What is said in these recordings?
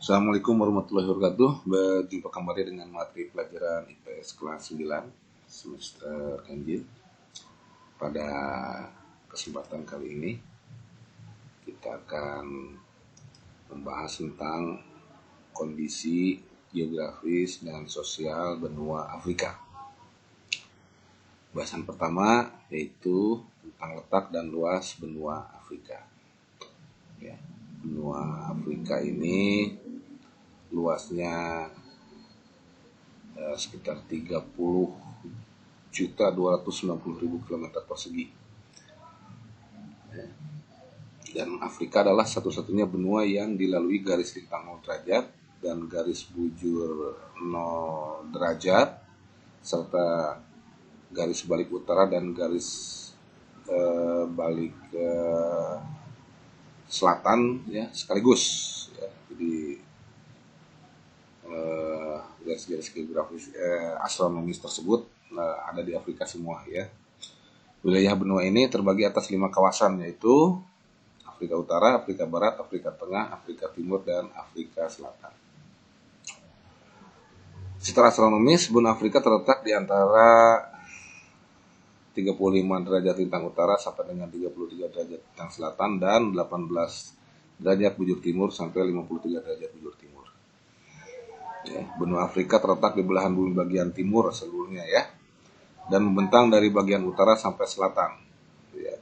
Assalamualaikum warahmatullahi wabarakatuh. Berjumpa kembali dengan materi pelajaran IPS kelas 9 semester Ganjil. Pada kesempatan kali ini kita akan membahas tentang kondisi geografis dan sosial benua Afrika. Bahasan pertama yaitu tentang letak dan luas benua Afrika. Ya, benua Afrika ini luasnya sekitar 30.290.000 km persegi. Dan Afrika adalah satu-satunya benua yang dilalui garis lintang 0 derajat dan garis bujur 0 derajat serta garis balik utara dan garis balik selatan ya sekaligus ya. Jadi garis-garis geografis astronomis tersebut ada di Afrika semua ya. Wilayah benua ini terbagi atas 5 kawasan, yaitu Afrika Utara, Afrika Barat, Afrika Tengah, Afrika Timur, dan Afrika Selatan. Secara astronomis, benua Afrika terletak di antara 35 derajat lintang utara sampai dengan 33 derajat lintang selatan dan 18 derajat bujur timur sampai 53 derajat bujur timur. Ya, benua Afrika terletak di belahan bumi bagian timur seluruhnya ya, dan membentang dari bagian utara sampai selatan. Ya.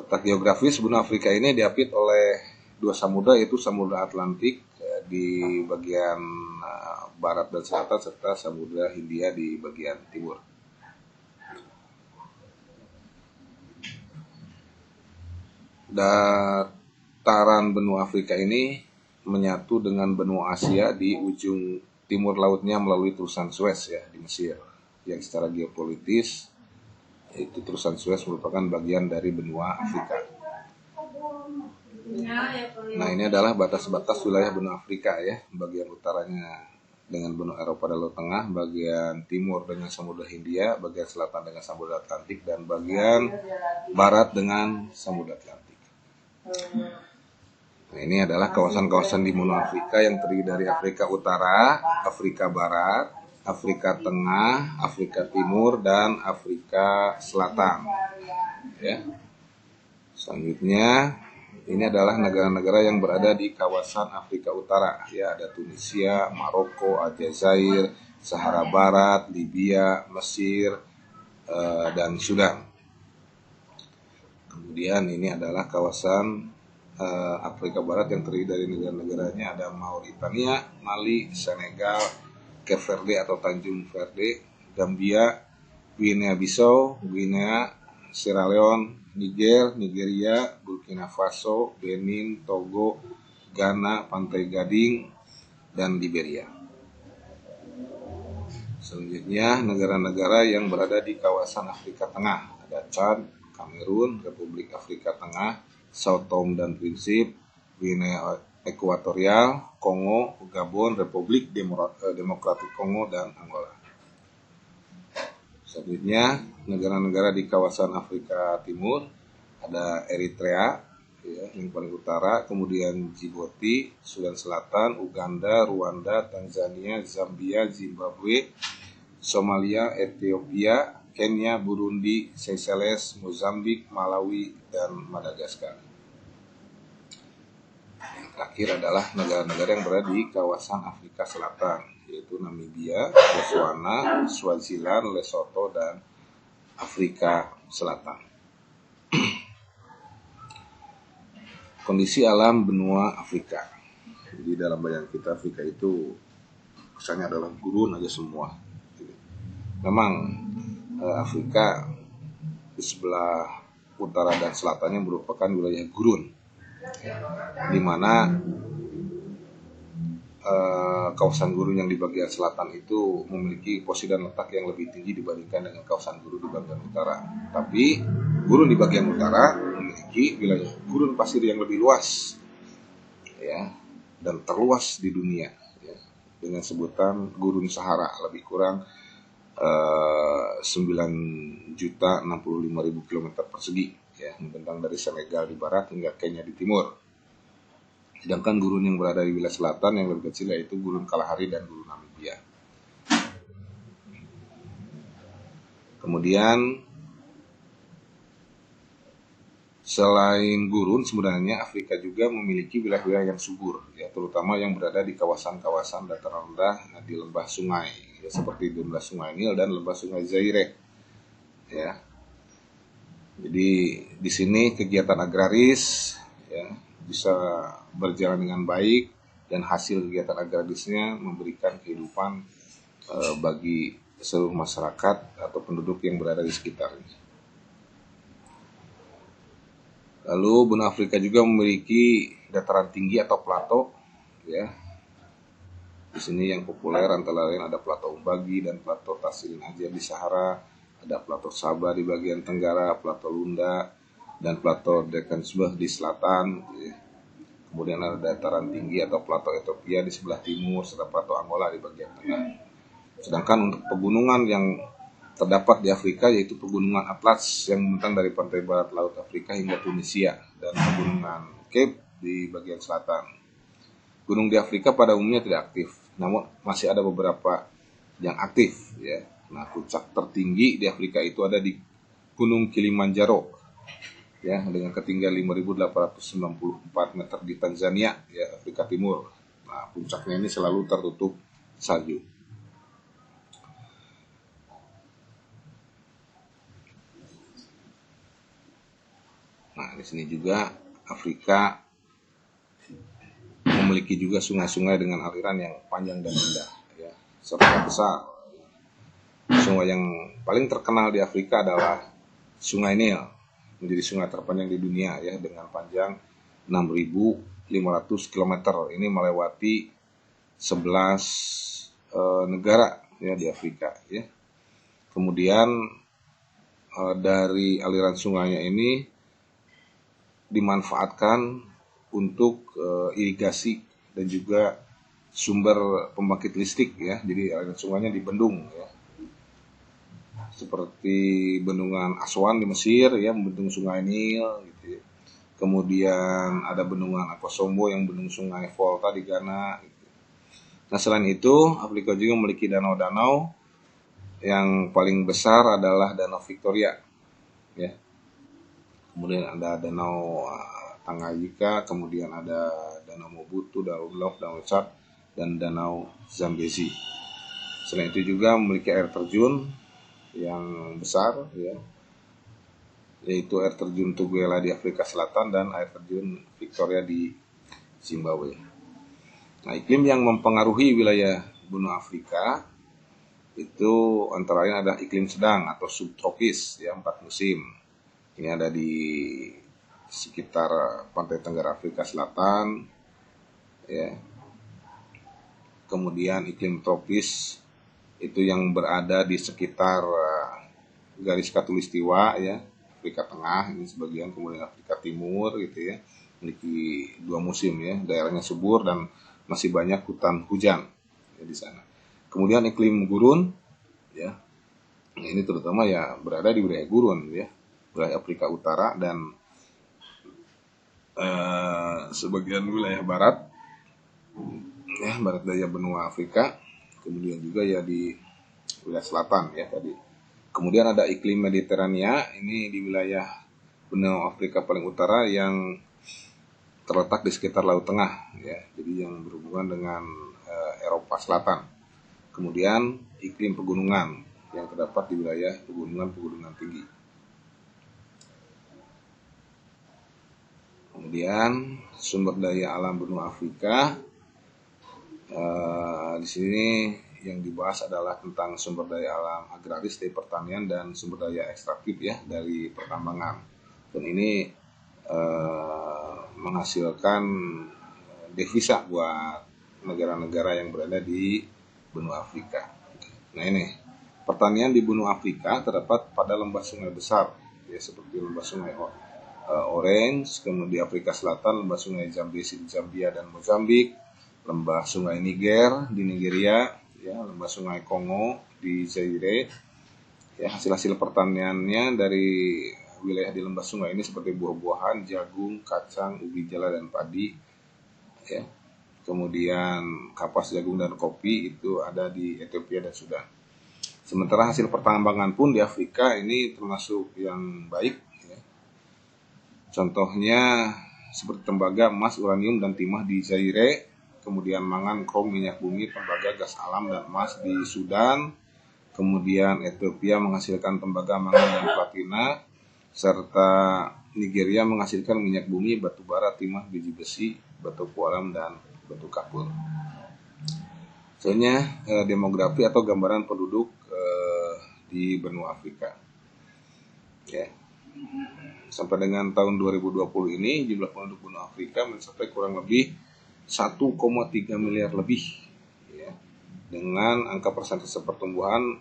Letak geografis benua Afrika ini diapit oleh 2 samudra, yaitu Samudra Atlantik di bagian barat dan selatan serta Samudra Hindia di bagian timur. Dataran benua Afrika ini menyatu dengan benua Asia di ujung timur lautnya melalui Terusan Suez ya di Mesir, yang secara geopolitis itu Terusan Suez merupakan bagian dari benua Afrika. Nah, ini adalah batas-batas wilayah benua Afrika ya. Bagian utaranya dengan benua Eropa dan Laut Tengah, bagian timur dengan Samudra Hindia, bagian selatan dengan Samudra Atlantik, dan bagian barat dengan Samudra Atlantik. Nah, ini adalah kawasan-kawasan di benua Afrika yang terdiri dari Afrika Utara, Afrika Barat, Afrika Tengah, Afrika Timur, dan Afrika Selatan. Ya. Selanjutnya, ini adalah negara-negara yang berada di kawasan Afrika Utara. Ya, ada Tunisia, Maroko, Aljazair, Sahara Barat, Libya, Mesir, dan Sudan. Kemudian ini adalah kawasan Afrika Barat yang terdiri dari negara-negaranya ada Mauritania, Mali, Senegal, Cape Verde atau Tanjung Verde, Gambia, Guinea-Bissau, Guinea, Sierra Leone, Niger, Nigeria, Burkina Faso, Benin, Togo, Ghana, Pantai Gading, dan Liberia. Selanjutnya negara-negara yang berada di kawasan Afrika Tengah ada Chad, Kamerun, Republik Afrika Tengah, Sao Tome dan Principe, Guinea Ekuatorial, Kongo, Gabon, Republik Demokratik Kongo, dan Angola. Selanjutnya, negara-negara di kawasan Afrika Timur ada Eritrea, ya, yang paling utara, kemudian Djibouti, Sudan Selatan, Uganda, Rwanda, Tanzania, Zambia, Zimbabwe, Somalia, Ethiopia, Kenya, Burundi, Seychelles, Mozambik, Malawi, dan Madagaskar. Yang terakhir adalah negara-negara yang berada di kawasan Afrika Selatan, yaitu Namibia, Botswana, Swaziland, Lesotho, dan Afrika Selatan. Kondisi alam benua Afrika. Jadi dalam bayangan kita Afrika itu kesannya adalah gurun aja semua. Memang Afrika di sebelah utara dan selatannya merupakan wilayah gurun, di mana kawasan gurun yang di bagian selatan itu memiliki posisi dan letak yang lebih tinggi dibandingkan dengan kawasan gurun di bagian utara. Tapi gurun di bagian utara memiliki wilayah gurun pasir yang lebih luas, ya, dan terluas di dunia, ya, dengan sebutan Gurun Sahara, lebih kurang 9.065.000 km persegi, ya, membentang dari Senegal di barat hingga Kenya di timur. Sedangkan gurun yang berada di wilayah selatan yang lebih kecil yaitu gurun Kalahari dan gurun Namibia. Kemudian selain gurun, sebenarnya Afrika juga memiliki wilayah-wilayah yang subur, ya, terutama yang berada di kawasan-kawasan dataran rendah di lembah sungai, ya, seperti lembah sungai Nil dan lembah sungai Zaire. Ya, jadi di sini kegiatan agraris, ya, bisa berjalan dengan baik dan hasil kegiatan agrarisnya memberikan kehidupan bagi seluruh masyarakat atau penduduk yang berada di sekitarnya. Lalu benua Afrika juga memiliki dataran tinggi atau plato, ya. Di sini yang populer antara lain ada plato Umbagi dan plato Tasilin Ajar di Sahara, ada plato Sabah di bagian tenggara, plato Lunda, dan plato Drakensberg di selatan. Ya. Kemudian ada dataran tinggi atau plato Ethiopia di sebelah timur, serta plato Angola di bagian tengah. Sedangkan untuk pegunungan yang terdapat di Afrika yaitu pegunungan Atlas yang membentang dari pantai barat Laut Afrika hingga Tunisia dan pegunungan Cape di bagian selatan. Gunung di Afrika pada umumnya tidak aktif, namun masih ada beberapa yang aktif, ya. Nah, puncak tertinggi di Afrika itu ada di Gunung Kilimanjaro, ya, dengan ketinggian 5.894 meter di Tanzania, ya, Afrika Timur. Nah, puncaknya ini selalu tertutup salju. Nah, di sini juga Afrika memiliki juga sungai-sungai dengan aliran yang panjang dan indah, ya, serta besar. Sungai yang paling terkenal di Afrika adalah Sungai Nil, menjadi sungai terpanjang di dunia, ya, dengan panjang 6.500 km. Ini melewati 11 negara, ya, di Afrika, ya. Kemudian dari aliran sungainya ini dimanfaatkan untuk irigasi dan juga sumber pembangkit listrik, ya. Jadi aliran sungainya dibendung, ya. Seperti bendungan Aswan di Mesir, ya, membendung Sungai Nil, gitu, ya. Kemudian ada bendungan Akosombo yang membendung Sungai Volta di Ghana, gitu. Nah, selain itu Afrika juga memiliki danau-danau. Yang paling besar adalah Danau Victoria, ya. Kemudian ada Danau Tanganyika, kemudian ada Danau Mobutu, Danau Love, Danau Chad, dan Danau Zambezi. Selain itu juga memiliki air terjun yang besar, ya, yaitu air terjun Tuguela di Afrika Selatan dan air terjun Victoria di Zimbabwe. Nah, iklim yang mempengaruhi wilayah benua Afrika itu antara lain ada iklim sedang atau subtropis, ya, 4 musim. Ini ada di sekitar pantai tenggara Afrika Selatan, ya. Kemudian iklim tropis itu yang berada di sekitar garis khatulistiwa, ya, Afrika Tengah ini sebagian, kemudian Afrika Timur, gitu, ya, memiliki 2 musim, ya, daerahnya subur dan masih banyak hutan hujan, ya, di sana. Kemudian iklim gurun, ya, ini terutama, ya, berada di wilayah gurun, ya, wilayah Afrika Utara dan sebagian wilayah barat, ya, barat daya benua Afrika. Kemudian juga, ya, di wilayah selatan, ya, tadi. Kemudian ada iklim Mediterania, ini di wilayah benua Afrika paling utara yang terletak di sekitar Laut Tengah, ya, jadi yang berhubungan dengan Eropa Selatan. Kemudian iklim pegunungan yang terdapat di wilayah pegunungan tinggi. Kemudian sumber daya alam benua Afrika, di sini yang dibahas adalah tentang sumber daya alam agraris dari pertanian dan sumber daya ekstraktif, ya, dari pertambangan. Dan ini menghasilkan devisa buat negara-negara yang berada di benua Afrika. Nah, ini pertanian di benua Afrika terdapat pada lembah sungai besar, ya, seperti lembah sungai Orange, kemudian di Afrika Selatan lembah sungai Zambezi di Zambia dan Mozambik, lembah sungai Niger di Nigeria, ya, lembah sungai Kongo di Zaire. Ya, hasil-hasil pertaniannya dari wilayah di lembah sungai ini seperti buah-buahan, jagung, kacang, ubi jala dan padi. ya. Kemudian kapas jagung dan kopi itu ada di Ethiopia dan Sudan. Sementara hasil pertambangan pun di Afrika ini termasuk yang baik, ya. Contohnya seperti tembaga, emas, uranium, dan timah di Zaire, kemudian mangan, krom, minyak bumi, tembaga, gas alam, dan emas di Sudan. Kemudian Ethiopia menghasilkan tembaga, mangan, dan platina, serta Nigeria menghasilkan minyak bumi, batu bara, timah, biji besi, batu kuaram, dan batu kapur. Soalnya demografi atau gambaran penduduk di benua Afrika. Ya. Sampai dengan tahun 2020 ini jumlah penduduk benua Afrika mencapai kurang lebih 1,3 miliar lebih, ya. Dengan angka persentase pertumbuhan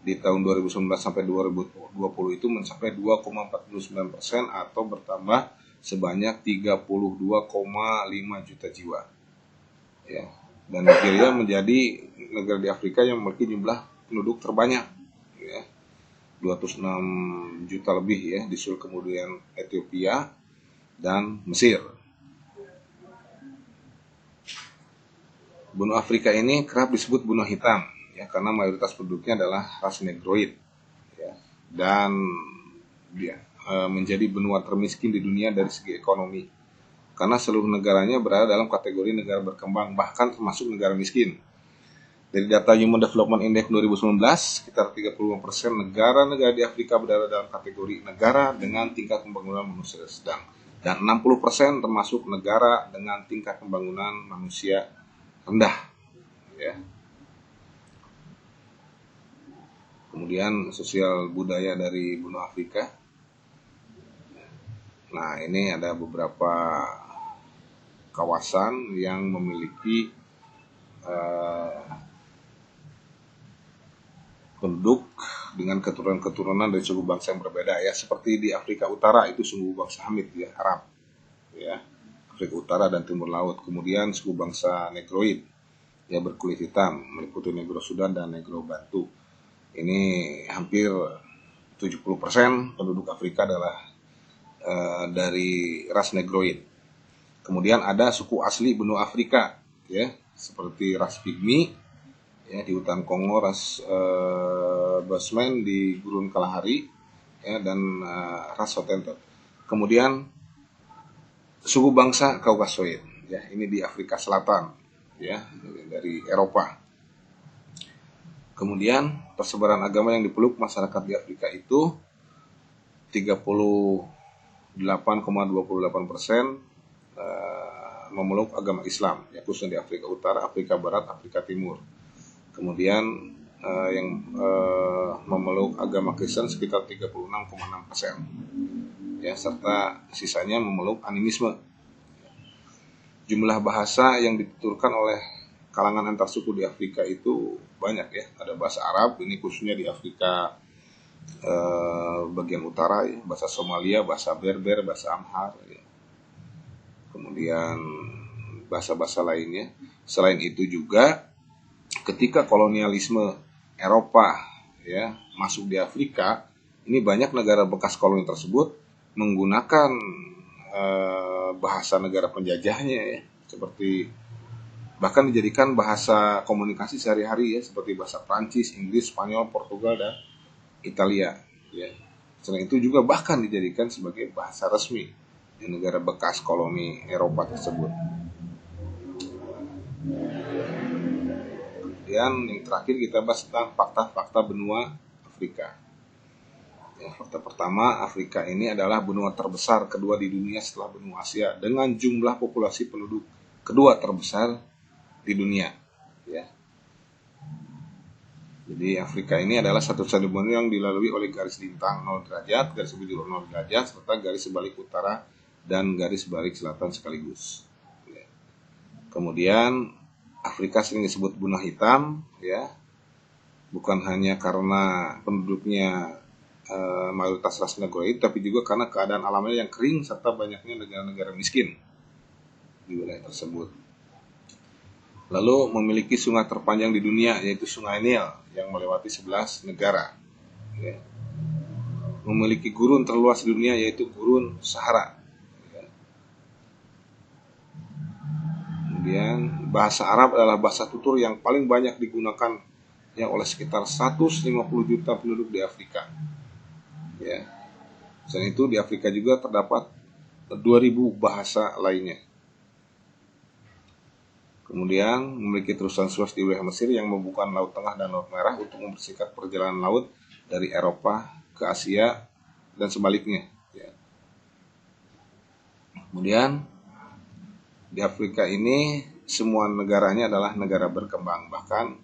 di tahun 2019 sampai 2020 itu mencapai 2,49% atau bertambah sebanyak 32,5 juta jiwa. Ya. Dan Nigeria menjadi negara di Afrika yang memiliki jumlah penduduk terbanyak, ya. 206 juta lebih, ya, disusul kemudian Ethiopia dan Mesir. Benua Afrika ini kerap disebut benua hitam, ya, karena mayoritas penduduknya adalah ras Negroid, ya, dan dia menjadi benua termiskin di dunia dari segi ekonomi, karena seluruh negaranya berada dalam kategori negara berkembang, bahkan termasuk negara miskin. Dari data Human Development Index 2019, sekitar 35% negara-negara di Afrika berada dalam kategori negara dengan tingkat pembangunan manusia sedang, dan 60% termasuk negara dengan tingkat pembangunan manusia rendah, ya. Kemudian sosial budaya dari benua Afrika. Nah, ini ada beberapa kawasan yang memiliki penduduk dengan keturunan-keturunan dari suku bangsa yang berbeda, ya. Seperti di Afrika Utara itu suku bangsa Hamid, ya, Arab, ya. Afrika Utara dan Timur Laut. Kemudian suku bangsa Negroid, ya, berkulit hitam, meliputi Negro Sudan dan Negro Bantu. Ini hampir 70% penduduk Afrika adalah dari ras Negroid. Kemudian ada suku asli benua Afrika, ya, seperti ras Pygmy, ya, di hutan Kongo, ras Basman di Gurun Kalahari, ya, dan ras Hottentot. Kemudian suku bangsa Kaukasoid, ya, ini di Afrika Selatan, ya, dari Eropa. Kemudian persebaran agama yang dipeluk masyarakat di Afrika itu 38,28% memeluk agama Islam, ya, khususnya di Afrika Utara, Afrika Barat, Afrika Timur. Kemudian yang memeluk agama Kristen sekitar 36,6%, ya, serta sisanya memeluk animisme. Jumlah bahasa yang dituturkan oleh kalangan antar suku di Afrika itu banyak, ya. Ada bahasa Arab, ini khususnya di Afrika bagian utara, ya. Bahasa Somalia, bahasa Berber, bahasa Amhar, ya. Kemudian bahasa-bahasa lainnya. Selain itu juga ketika kolonialisme Eropa, ya, masuk di Afrika, ini banyak negara bekas koloni tersebut menggunakan bahasa negara penjajahnya, ya, seperti bahkan dijadikan bahasa komunikasi sehari-hari, ya, seperti bahasa Prancis, Inggris, Spanyol, Portugal, dan Italia, ya. Selain itu juga bahkan dijadikan sebagai bahasa resmi di negara bekas koloni Eropa tersebut. Kemudian yang terakhir kita bahas tentang fakta-fakta benua Afrika. Ya, fakta pertama, Afrika ini adalah benua terbesar kedua di dunia setelah benua Asia dengan jumlah populasi penduduk kedua terbesar di dunia, ya. Jadi Afrika ini adalah satu-satunya benua yang dilalui oleh garis lintang 0 derajat, garis bujur 0 derajat, serta garis sebalik utara dan garis balik selatan sekaligus, ya. Kemudian Afrika sering disebut benua hitam, ya, bukan hanya karena penduduknya mayoritas ras Negroid, tapi juga karena keadaan alamnya yang kering serta banyaknya negara-negara miskin di wilayah tersebut. Lalu memiliki sungai terpanjang di dunia, yaitu Sungai Nil yang melewati 11 negara, ya. Memiliki gurun terluas di dunia, yaitu Gurun Sahara, ya. Kemudian bahasa Arab adalah bahasa tutur yang paling banyak digunakan yang oleh sekitar 150 juta penduduk di Afrika. Ya. Selain itu di Afrika juga terdapat 2000 bahasa lainnya. Kemudian memiliki terusan Suez di wilayah Mesir yang membuka Laut Tengah dan Laut Merah untuk membersihkan perjalanan laut dari Eropa ke Asia dan sebaliknya. Ya. Kemudian di Afrika ini semua negaranya adalah negara berkembang, bahkan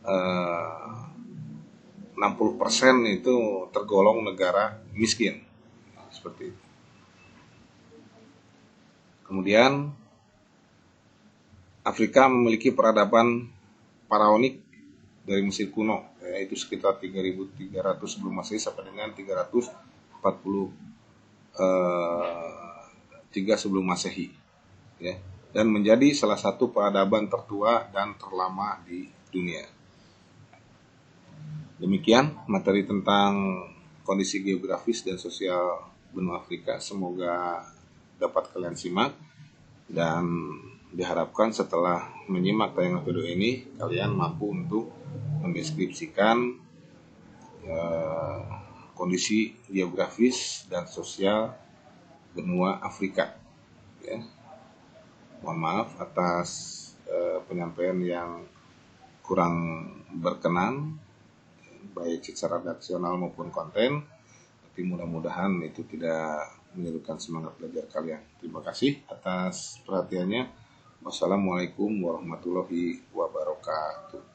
60% itu tergolong negara miskin. Seperti itu. Kemudian Afrika memiliki peradaban faraonik dari Mesir kuno, yaitu sekitar 3300 sebelum Masehi sampai dengan 343 sebelum Masehi, ya, dan menjadi salah satu peradaban tertua dan terlama di dunia. Demikian materi tentang kondisi geografis dan sosial benua Afrika. Semoga dapat kalian simak, dan diharapkan setelah menyimak tayangan video ini kalian mampu untuk mendeskripsikan kondisi geografis dan sosial benua Afrika. Ya. Mohon maaf atas penyampaian yang kurang berkenan, baik secara redaksional maupun konten, tapi mudah-mudahan itu tidak menyurutkan semangat belajar kalian. Terima kasih atas perhatiannya. Wassalamualaikum warahmatullahi wabarakatuh.